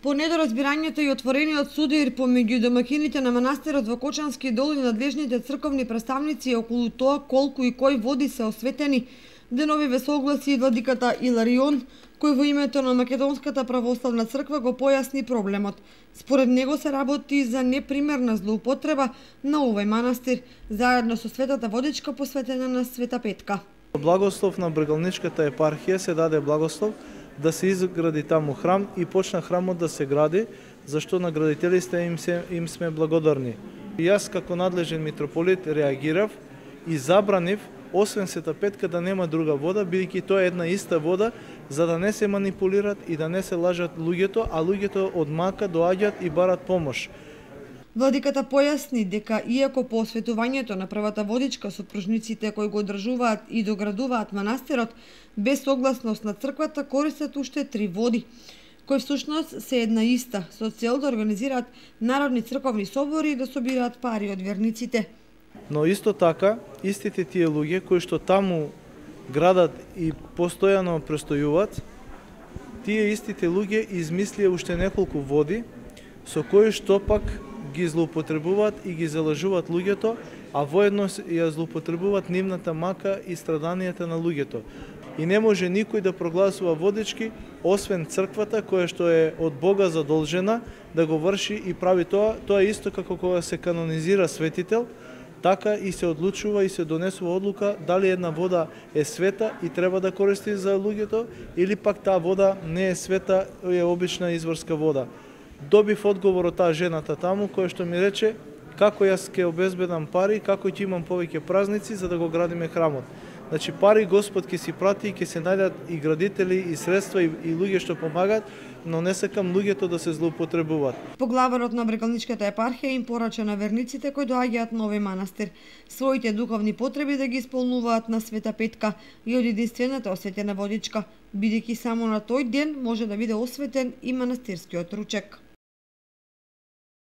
По недоразбирањето и отворениот судир помеѓу домакините на манастирот во Кочански дол и надлежните црковни представници околу тоа колку и кои води се осветени, деновиве се огласи и владиката Иларион, кој во името на Македонската православна црква го појасни проблемот. Според него се работи за непримерна злоупотреба на овој манастир, заедно со светата водичка посветена на Света Петка. Благослов на Бргалничката епархија се даде благослов да се изгради таму храм и почна храмот да се гради, зашто на градителите им сме благодарни. Јас како надлежен митрополит реагирав и забранив освен Света Петка да нема друга вода, бидејќи тоа е една иста вода, за да не се манипулират и да не се лажат луѓето, а луѓето од мака доаѓаат и барат помош. Владиката појасни дека иако по осветувањето на првата водичка сопружниците кои го одржуваат и доградуваат манастирот, без согласност на црквата користат уште 3 води, кои всушност се една иста, со цел да организираат народни црковни собори и да собираат пари од верниците. Но исто така, истите тие луѓе кои што таму градат и постојано престојуваат, тие истите луѓе измислија уште неколку води со кои што пак ги злоупотребуваат и ги залажуваат луѓето, а воедно ја злоупотребуваат нивната мака и страданијата на луѓето. И не може никој да прогласува водички, освен црквата која што е од Бога задолжена да го врши и прави тоа. Тоа е исто како кога се канонизира светител, така и се одлучува и се донесува одлука дали една вода е света и треба да користи за луѓето, или пак таа вода не е света, е обична изворска вода. Добив одговор од таа жената таму, која што ми рече како јас ќе обезбедам пари, како ќе имам повеќе празници за да го градиме храмот. Значи пари Господ ќе си прати и ќе се најдат и градители и средства и луѓе што помагаат, но не сакам луѓето да се злоупотребуваат. Поглаварот на Бргалничката епархија им порача на верниците кои доаѓаат на овој манастир своите духовни потреби да ги исполнуваат на Света Петка и од единствената осветена водичка, бидејќи само на тој ден може да биде осветен и манастирскиот ручек.